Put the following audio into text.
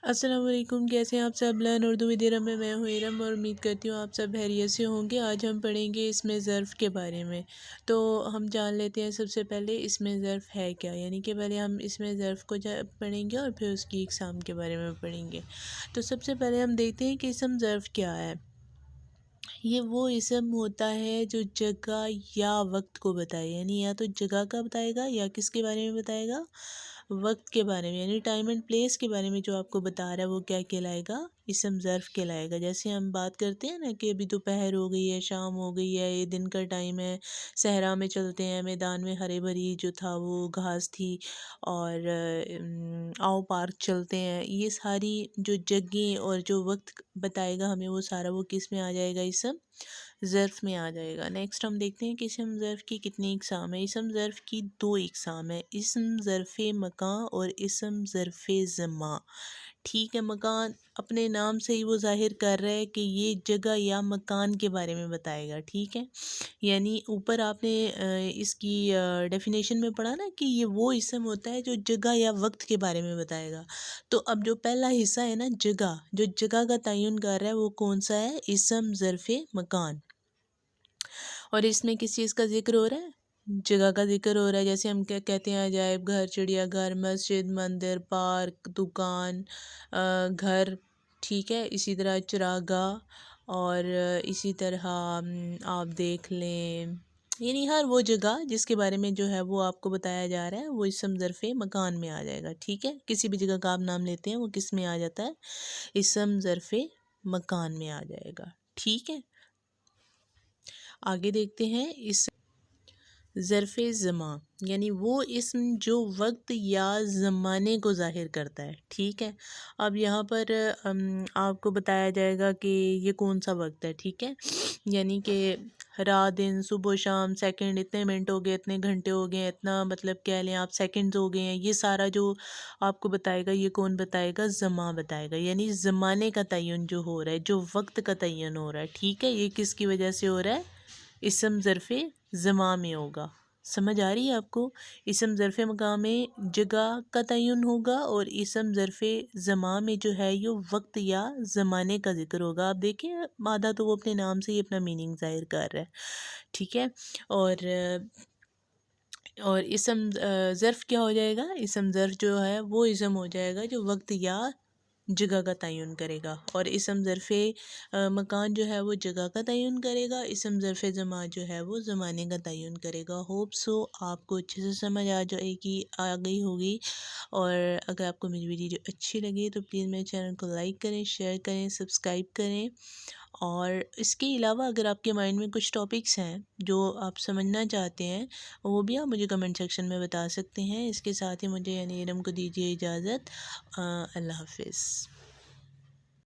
السلام علیکم، کیسے ہیں آپ سب؟ لرن اردو ود ارم میں ہوں ارم، اور امید کرتی ہوں آپ سب خیریت سے ہوں گے۔ آج ہم پڑھیں گے اس میں ظرف کے بارے میں۔ تو ہم جان لیتے ہیں سب سے پہلے اس میں ظرف ہے کیا، یعنی کہ پہلے ہم اس میں ظرف کو پڑھیں گے اور پھر اس کی اقسام کے بارے میں پڑھیں گے۔ تو سب سے پہلے ہم دیکھتے ہیں کہ اسم ظرف کیا ہے۔ یہ وہ اسم ہوتا ہے جو جگہ یا وقت کو بتائے، یعنی یا تو جگہ کا بتائے گا یا کس کے بارے میں بتائے گا، وقت کے بارے میں، یعنی ٹائم اینڈ پلیس کے بارے میں جو آپ کو بتا رہا ہے وہ کیا کہلائے گا، اسم ظرف کہلائے گا۔ جیسے ہم بات کرتے ہیں نا کہ ابھی دوپہر ہو گئی ہے، شام ہو گئی ہے، یہ دن کا ٹائم ہے، صحرا میں چلتے ہیں، میدان میں ہرے بھری جو تھا وہ گھاس تھی، اور آؤ پارک چلتے ہیں، یہ ساری جو جگہیں اور جو وقت بتائے گا ہمیں، وہ سارا وہ کس میں آ جائے گا، اسم ظرف میں آ جائے گا۔ نیکسٹ ہم دیکھتے ہیں کہ اسم ظرف کی کتنی اقسام ہے۔ اسم ظرف کی 2 اقسام ہے، اسم ظرف مکان اور اسم ظرف زمان۔ ٹھیک ہے، مکان اپنے نام سے ہی وہ ظاہر کر رہا ہے کہ یہ جگہ یا مکان کے بارے میں بتائے گا، ٹھیک ہے۔ یعنی اوپر آپ نے اس کی ڈیفینیشن میں پڑھا نا کہ یہ وہ اسم ہوتا ہے جو جگہ یا وقت کے بارے میں بتائے گا۔ تو اب جو پہلا حصہ ہے نا، جگہ، جو جگہ کا تعین کر رہا ہے وہ کون سا ہے، اسم ظرف مکان۔ اور اس میں کس چیز کا ذکر ہو رہا ہے، جگہ کا ذکر ہو رہا ہے۔ جیسے ہم کیا کہتے ہیں، عجائب گھر، چڑیا گھر، مسجد، مندر، پارک، دکان، گھر، ٹھیک ہے۔ اسی طرح چراگاہ، اور اسی طرح آپ دیکھ لیں، یعنی ہر وہ جگہ جس کے بارے میں جو ہے وہ آپ کو بتایا جا رہا ہے وہ اسم ظرف مکان میں آ جائے گا، ٹھیک ہے۔ کسی بھی جگہ کا آپ نام لیتے ہیں وہ کس میں آ جاتا ہے، اسم ظرف مکان میں آ جائے گا، ٹھیک ہے۔ آگے دیکھتے ہیں اس ظرف زمان، یعنی وہ اسم جو وقت یا زمانے کو ظاہر کرتا ہے، ٹھیک ہے۔ اب یہاں پر آپ کو بتایا جائے گا کہ یہ کون سا وقت ہے، ٹھیک ہے۔ یعنی کہ رات، دن، صبح و شام، سیکنڈ، اتنے منٹ ہو گئے، اتنے گھنٹے ہو گئے، اتنا مطلب کہہ لیں آپ سیکنڈز ہو گئے ہیں، یہ سارا جو آپ کو بتائے گا یہ کون بتائے گا، زمان بتائے گا۔ یعنی زمانے کا تعین جو ہو رہا ہے، جو وقت کا تعین ہو رہا ہے، ٹھیک ہے، یہ کس کی وجہ سے ہو رہا ہے، اسم ظرف زمان میں ہوگا۔ سمجھ آ رہی ہے آپ کو؟ اسم ظرف مکان میں جگہ کا تعین ہوگا، اور اسم ظرف زمان میں جو ہے یہ وقت یا زمانے کا ذکر ہوگا۔ آپ دیکھیں مادہ تو وہ اپنے نام سے ہی اپنا میننگ ظاہر کر رہا ہے، ٹھیک ہے۔ اور اسم ظرف کیا ہو جائے گا، اسم ظرف جو ہے وہ اسم ہو جائے گا جو وقت یا جگہ کا تعین کرے گا، اور اسم ظرف مکان جو ہے وہ جگہ کا تعین کرے گا، اسم ظرف زمان جو ہے وہ زمانے کا تعین کرے گا۔ ہوپ سو آپ کو اچھے سے سمجھ آ گئی ہوگی، اور اگر آپ کو میری ویڈیو اچھی لگے تو پلیز میرے چینل کو لائک کریں، شیئر کریں، سبسکرائب کریں۔ اور اس کے علاوہ اگر آپ کے مائنڈ میں کچھ ٹاپکس ہیں جو آپ سمجھنا چاہتے ہیں، وہ بھی آپ مجھے کمنٹ سیکشن میں بتا سکتے ہیں۔ اس کے ساتھ ہی مجھے یعنی ارم کو دیجیے اجازت۔ اللہ حافظ۔